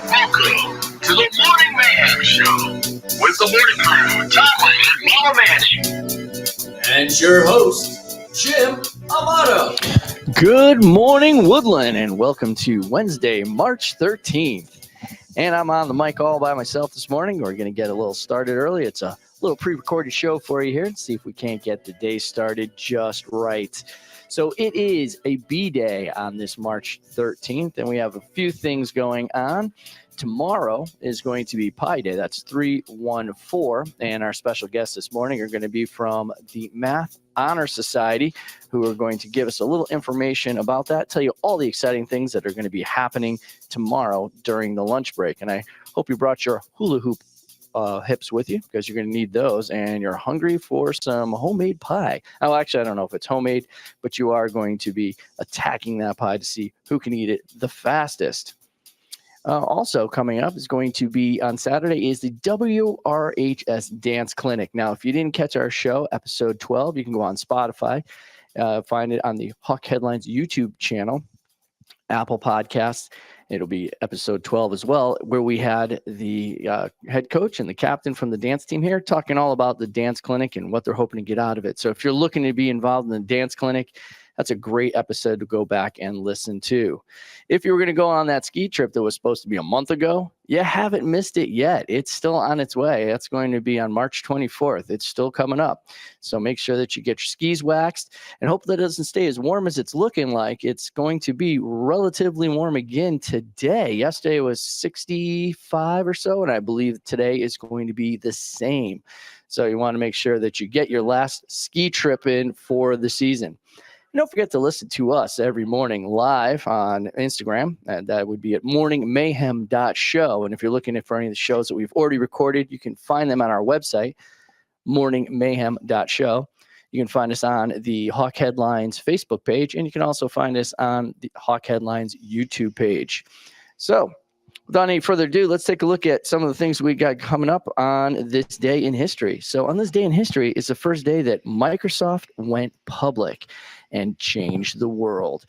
Welcome to the Morning Mayhem Show with the morning crew, Tommy and Mama Manny. And your host, Jim Amato. Good morning, Woodland, and welcome to Wednesday, March 13th. And I'm on the mic all by myself this morning. We're going to get a little started early. It's a little pre-recorded show for you here and see if we can't get the day started just right. So it is a B-Day on this March 13th, and we have a few things going on. Tomorrow is going to be Pi Day. That's 314. And our special guests this morning are going to be from the Math Honor Society, who are going to give us a little information about that, tell you all the exciting things that are going to be happening tomorrow during the lunch break. And I hope you brought your hula hoop hips with you, because you're going to need those, and you're hungry for some homemade pie. Oh, actually, I don't know if it's homemade, but you are going to be attacking that pie to see who can eat it the fastest. Also coming up is going to be on Saturday is the WRHS Dance Clinic. Now, if you didn't catch our show, episode 12, you can go on Spotify, find it on the Hawk Headlines YouTube channel, Apple Podcasts. It'll be episode 12 as well, where we had the head coach and the captain from the dance team here talking all about the dance clinic and what they're hoping to get out of it. So if you're looking to be involved in the dance clinic, that's a great episode to go back and listen to. If you were going to go on that ski trip that was supposed to be a month ago, you haven't missed it yet. It's still on its way. That's going to be on March 24th. It's still coming up. So make sure that you get your skis waxed and hope that it doesn't stay as warm as it's looking like. It's going to be relatively warm again today. Yesterday was 65 or so, and I believe today is going to be the same. So you want to make sure that you get your last ski trip in for the season. Don't forget to listen to us every morning live on Instagram, and that would be at morningmayhem.show. And if you're looking for any of the shows that we've already recorded, you can find them on our website, morningmayhem.show. You can find us on the Hawk Headlines Facebook page, and you can also find us on the Hawk Headlines YouTube page. So without any further ado, let's take a look at some of the things we got coming up on this day in history. So on this day in history is the first day that Microsoft went public and changed the world.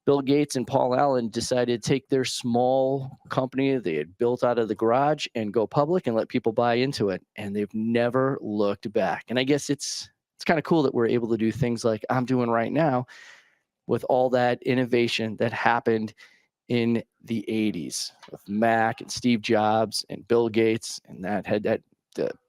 Bill Gates and Paul Allen decided to take their small company they had built out of the garage and go public and let people buy into it. And they've never looked back. And I guess it's kind of cool that we're able to do things like I'm doing right now with all that innovation that happened in the 80s with Mac and Steve Jobs and Bill Gates, and that had that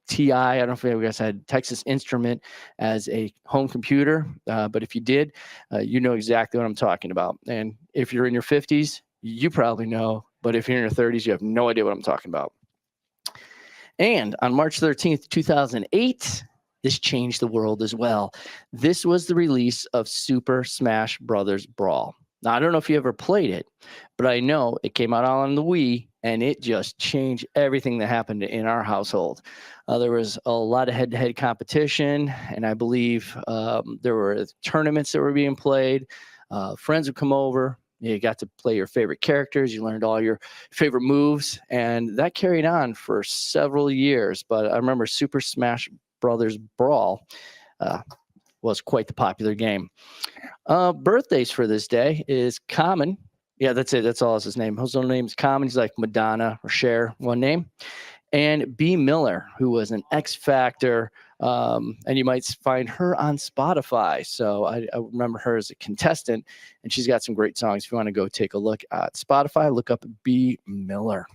TI. I don't know if you guys had Texas Instrument as a home computer, but if you did, you know exactly what I'm talking about. And if you're in your 50s, you probably know, but if you're in your 30s, you have no idea what I'm talking about. And on March 13th, 2008, this changed the world as well. This was the release of Super Smash Bros. Brawl. Now, I don't know if you ever played it, but I know it came out on the Wii, and it just changed everything that happened in our household. There was a lot of head-to-head competition, and I believe there were tournaments that were being played. Friends would come over. You got to play your favorite characters. You learned all your favorite moves, and that carried on for several years. But I remember Super Smash Bros. Brawl was quite the popular game. Birthdays for this day is Common. Yeah, that's it. That's all is his name. His own name is Common. He's like Madonna or Cher, one name. And B. Miller, who was an X Factor, and you might find her on Spotify. So I remember her as a contestant, and she's got some great songs. If you want to go take a look at Spotify, look up B. Miller.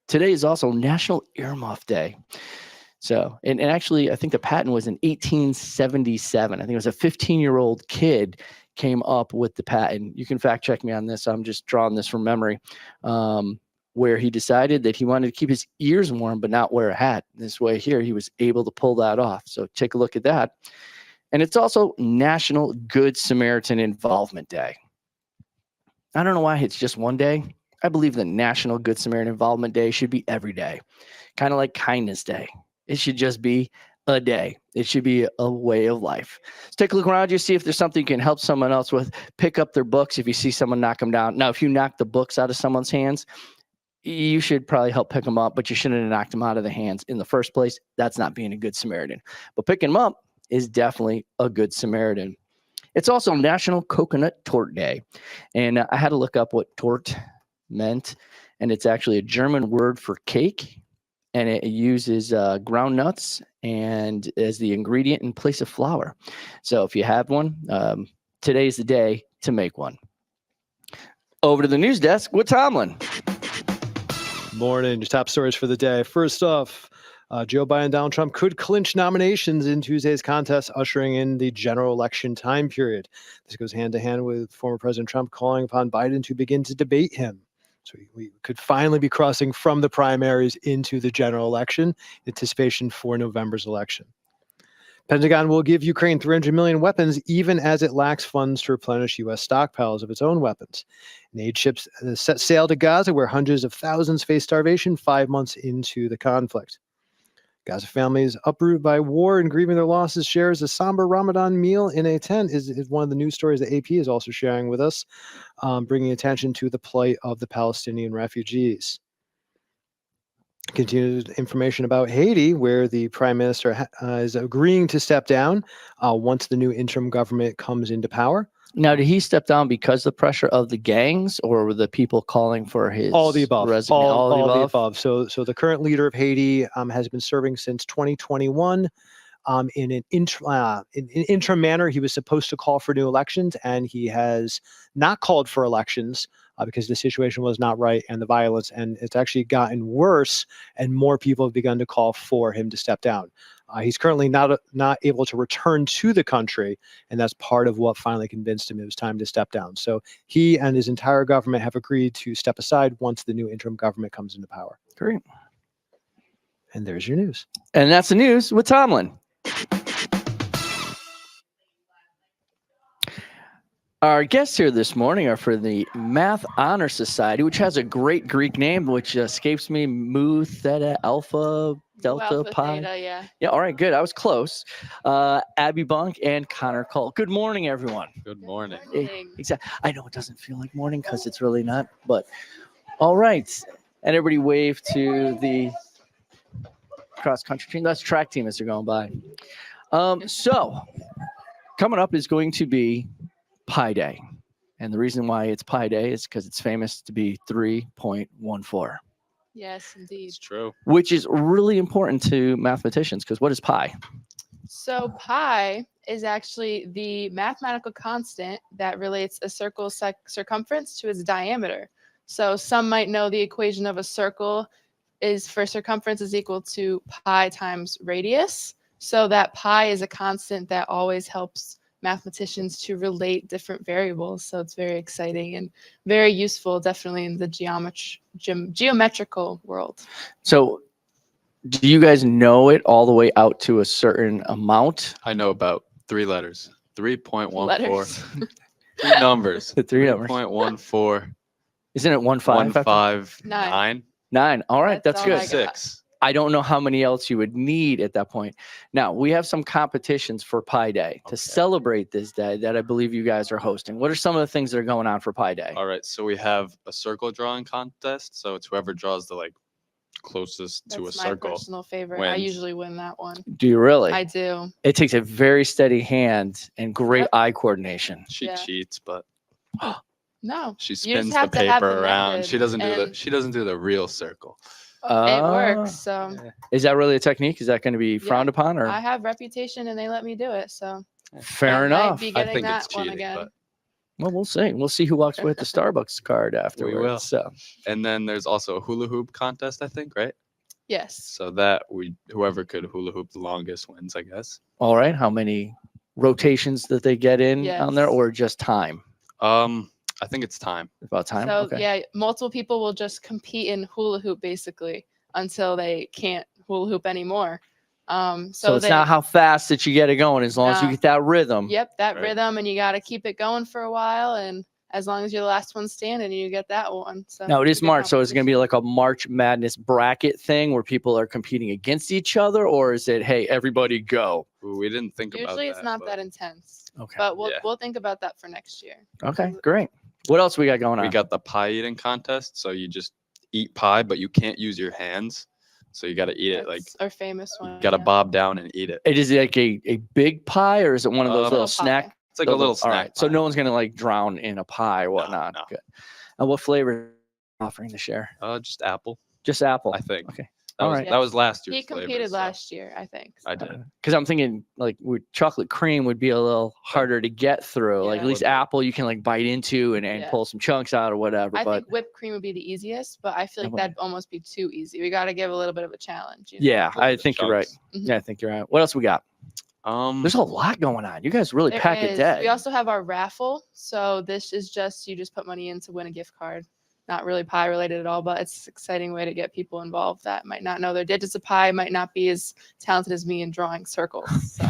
Today is also National Earmuff Day. So, and actually, I think the patent was in 1877. I think it was a 15-year-old kid came up with the patent. You can fact check me on this. I'm just drawing this from memory, where he decided that he wanted to keep his ears warm but not wear a hat. This way here, he was able to pull that off. So take a look at that. And it's also National Good Samaritan Involvement Day. I don't know why it's just one day. I believe the National Good Samaritan Involvement Day should be every day, kind of like Kindness Day. It should just be a day. It should be a way of life. Let's take a look around you, see if there's something you can help someone else with. Pick up their books if you see someone knock them down. Now, if you knock the books out of someone's hands, you should probably help pick them up, but you shouldn't have knocked them out of the hands in the first place. That's not being a good Samaritan. But picking them up is definitely a good Samaritan. It's also National Coconut Torte Day. And I had to look up what torte meant. And it's actually a German word for cake. And it uses ground nuts and as the ingredient in place of flour. So if you have one, today's the day to make one. Over to the news desk with Tomlin. Morning. Your top stories for the day. First off, Joe Biden and Donald Trump could clinch nominations in Tuesday's contest, ushering in the general election time period. This goes hand to hand with former President Trump calling upon Biden to begin to debate him. So we could finally be crossing from the primaries into the general election, anticipation for November's election. Pentagon will give Ukraine 300 million weapons, even as it lacks funds to replenish U.S. stockpiles of its own weapons. And aid ships set sail to Gaza, where hundreds of thousands face starvation 5 months into the conflict. Gaza families uprooted by war and grieving their losses shares a somber Ramadan meal in a tent is one of the news stories that AP is also sharing with us, bringing attention to the plight of the Palestinian refugees. Continued information about Haiti, where the prime minister is agreeing to step down once the new interim government comes into power. Now, did he step down because of the pressure of the gangs or were the people calling for his All the above. resignation? All the above. So the current leader of Haiti has been serving since 2021. In an interim manner, he was supposed to call for new elections, and he has not called for elections because the situation was not right and the violence, and it's actually gotten worse, and more people have begun to call for him to step down. He's currently not able to return to the country, and that's part of what finally convinced him it was time to step down. So he and his entire government have agreed to step aside once the new interim government comes into power. Great. And there's your news. And that's the news with Tomlin. Our guests here this morning are for the Math Honor Society, which has a great Greek name, which escapes me. Mu Theta Alpha Delta Pi. Theta, Yeah, all right, good. I was close. Abby Bunk and Connor Cole. Good morning, everyone. Good morning. Exactly. I know it doesn't feel like morning because it's really not, but all right. And everybody wave to the cross-country team. That's track team as they're going by. So coming up is going to be Pi Day. And the reason why it's Pi Day is because it's famous to be 3.14, Yes, indeed. It's true. which is really important to mathematicians because what is pi? So pi is actually the mathematical constant that relates a circle's circumference to its diameter. So some might know the equation of a circle is for circumference is equal to pi times radius. So that pi is a constant that always helps mathematicians to relate different variables. So it's very exciting and very useful, definitely in the geometrical world. So do you guys know it all the way out to a certain amount? I know about 3 letters. 3.14. Letters. 3 numbers. The 3 numbers. 3.14. Isn't it 15? 159. 9. All right, that's That's good. all I got. 6. I don't know how many else you would need at that point. Now, we have some competitions for Pi Day to Okay. celebrate this day that I believe you guys are hosting. What are some of the things that are going on for Pi Day? All right, so we have a circle drawing contest. So it's whoever draws the closest to a That's my circle. personal favorite. I wins. usually win that one. Do you really? I do. It takes a very steady hand and great Yep. eye coordination. She Yeah. cheats, but No, she just spins the have to have paper the around. method, She doesn't do the and- she doesn't do the real circle. it Ah, works. So Is that really a technique? Is that going to be Yeah. frowned upon or I have reputation and they let me do it. So fair I might enough? be I getting think that it's one cheating, again. but Well, we'll see. We'll see who walks away with the Starbucks card afterwards. will. So, and then there's also a hula hoop contest, I think, right? Yes. So that whoever could hula hoop the longest wins, I guess. all right. How many rotations that they get in on there Yes. or just time? I think it's time. About time? So Okay. yeah, multiple people will just compete in hula hoop basically until they can't hula hoop anymore. So it's not how fast that you get it going, as long as you No. get that rhythm. Yep, that Right. rhythm, and you got to keep it going for a while, and as long as you're the last one standing, you get that one. So Now it it's is a good March, so it's going to be competition. like a March Madness bracket thing where people are competing against each other, or is it, hey, everybody go? Ooh, we didn't think about Usually that. it's not but that intense, Okay. but we'll Yeah. we'll think about that for next year. Okay, great. What else we got going on? we got the pie eating contest. So you just eat pie, but you can't use your hands. So you got to eat it That's our famous you one. got to yeah. bob down and eat it. It is like a big pie, or is it one of those Um, little Little pie. snack? It's It's like a little All snack. right. So pie. no one's gonna like drown in a pie or whatnot. no. Good. And what flavor are you offering to share? Just apple, Just apple. I think. Okay. That was, Alright. that was last year's He flavor, competed so last year, I think. I did. Because I'm thinking like with chocolate cream would be a little harder to get through. Like Yeah. at least Would be. apple you can like bite into and Yeah. pull some chunks out or whatever. I but think whipped cream would be the easiest, but I feel I like would- that'd almost be too easy. We got to give a little bit of a challenge. you know? yeah, Pull I the think you're right. chunks. Mhm. Yeah, I think you're right. What else we got? There's a lot going on. You guys really There pack a is. day. We also have our raffle. So this is just you just put money in to win a gift card. Not really pie related at all, but it's an exciting way to get people involved that might not know their digits of pi, might not be as talented as me in drawing circles. So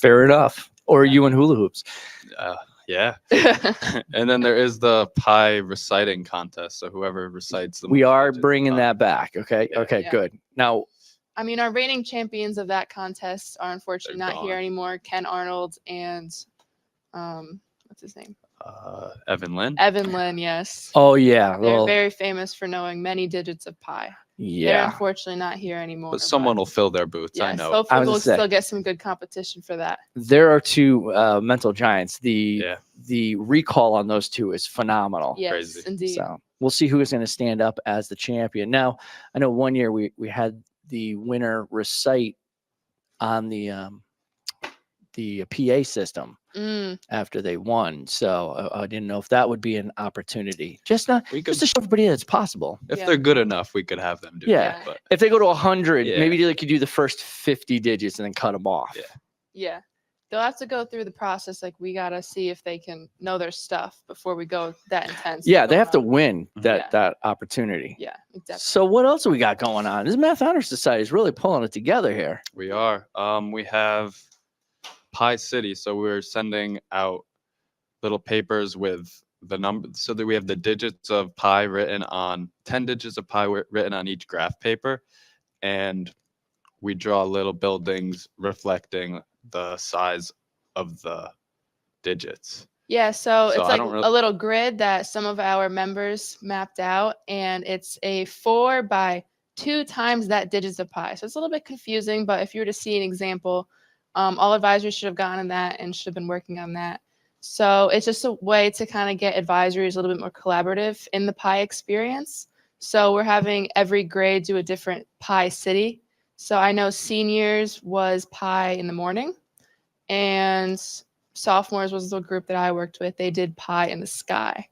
Fair enough. Or you and hula hoops. Yeah. And then there is the pie reciting contest. So whoever recites the We most are digits of bringing pi- that back. Okay. Yeah. Okay. Yeah. Good. Now, I mean, our reigning champions of that contest are unfortunately They're not here gone. anymore. Ken Arnold and what's his name? Evan Lynn. Evan Lynn, yes. oh yeah. They're Well, very famous for knowing many digits of pi. They're yeah. unfortunately not here anymore. But someone will fill their boots. I yes, know. hopefully was we'll gonna say. still get some good competition for that. There are two mental giants. Yeah. The recall on those two is phenomenal. Yes, Crazy. indeed. So we'll see who is going to stand up as the champion. Now, I know one year we had the winner recite on the PA system Mm, after they won. So I didn't know if that would be an opportunity. Just not We could, just to show everybody that it's possible. if Yeah. they're good enough, we could have them do Yeah. that. But If they go to 100, Yeah. maybe they could do the first 50 digits and then cut them off. Yeah. yeah. They'll have to go through the process. Like we gotta see if they can know their stuff before we go that intense. Yeah, they going have to on. win that Yeah. that opportunity. Yeah, exactly. So what else do we got going on? This Math Honor Society is really pulling it together here. we are. We have Pi City. So we're sending out little papers with the number so that we have the digits of pi written on 10 digits of pi written on each graph paper. And we draw little buildings reflecting the size of the digits. Yeah, so So it's I like don't really- a little grid that some of our members mapped out, and it's a 4 by 2 times that digits of pi. So it's a little bit confusing, but if you were to see an example, all advisors should have gotten that and should have been working on that. So it's just a way to kind of get advisories a little bit more collaborative in the pi experience. So we're having every grade do a different pi city. So I know seniors was pi in the morning, and sophomores was the group that I worked with. They did pie in the sky.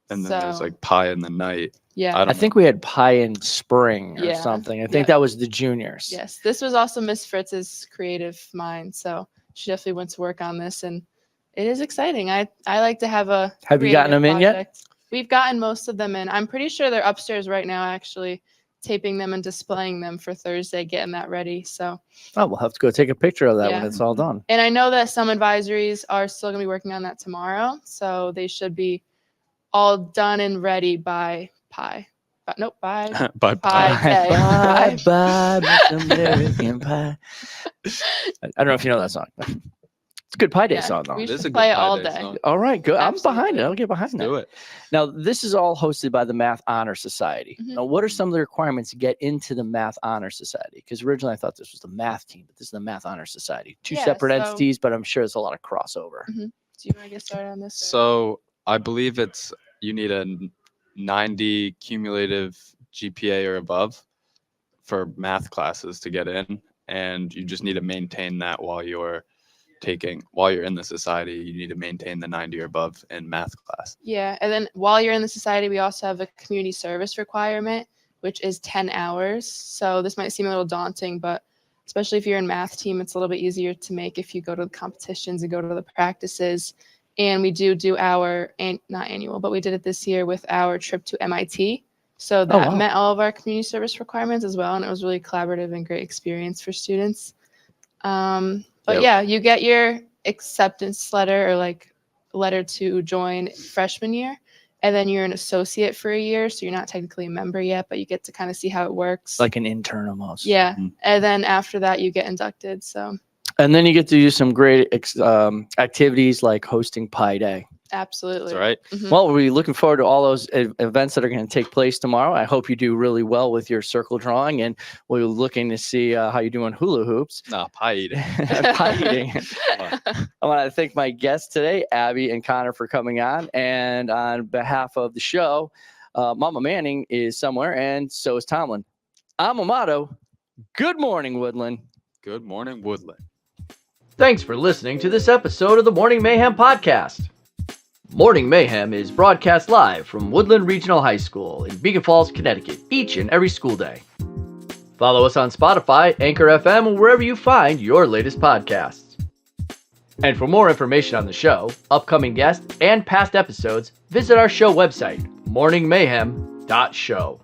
And then there's So, like pi in the night. yeah. I I don't think we had pie in spring or Yeah, something. I think yeah. that was the juniors. Yes, this was also Miss Fritz's creative mind. So she definitely went to work on this, and it is exciting. I like to have a. Have you gotten creative them in yet? project. We've gotten most of them in. I'm pretty sure they're upstairs right now, actually, taping them and displaying them for Thursday, getting that ready. So, Oh, we'll have to go take a picture of that when Yeah. it's all done. and I know that some advisories are still going to be working on that tomorrow. So they should be all done and ready by pie. But nope, by By Pie. Okay. Bye, bye, Miss American Pie. I don't know if you know that song. It's a good Pie Day Yeah, song, though. we It is should a good play it Pi all Day day. song. All right, good. I'm behind it. Absolutely. I'll get behind Let's that. do it. Now, this is all hosted by the Math Honor Society. Mhm. Now, what are some of the requirements to get into the Math Honor Society? Because originally I thought this was the math team, but this is the Math Honor Society. Two Yeah, separate so- entities, but I'm sure there's a lot of crossover. Do you want to get started on this? or- So I believe you need a 90 cumulative GPA or above for math classes to get in, and you just need to maintain that while you're in the society. You need to maintain the 90 or above in math class. Yeah, and then while you're in the society, we also have a community service requirement, which is 10 hours. So this might seem a little daunting, but especially if you're in math team, it's a little bit easier to make if you go to the competitions and go to the practices. And we do our, not annual, but we did it this year with our trip to MIT. So that wow. met all of our community service requirements as well. And it was really collaborative and great experience for students. But Yep. yeah, you get your acceptance letter or like letter to join freshman year. And then you're an associate for a year. So you're not technically a member yet, but you get to kind of see how it works. Like an intern almost. yeah. Mhm. And then after that, you get inducted. So And then you get to do some great activities like hosting Pi Day. absolutely. That's right. Mhm. Well, we're looking forward to all those events that are going to take place tomorrow. I hope you do really well with your circle drawing, and we're looking to see how you do on hula hoops. Nah, pie eating. Pie eating. I want to thank my guests today, Abby and Connor, for coming on. And on behalf of the show, Mama Manning is somewhere, and so is Tomlin. I'm Amato. Good morning, Woodland. Good morning, Woodland. Thanks for listening to this episode of the Morning Mayhem podcast. Morning Mayhem is broadcast live from Woodland Regional High School in Beacon Falls, Connecticut, each and every school day. Follow us on Spotify, Anchor FM, or wherever you find your latest podcasts. And for more information on the show, upcoming guests, and past episodes, visit our show website, morningmayhem.show.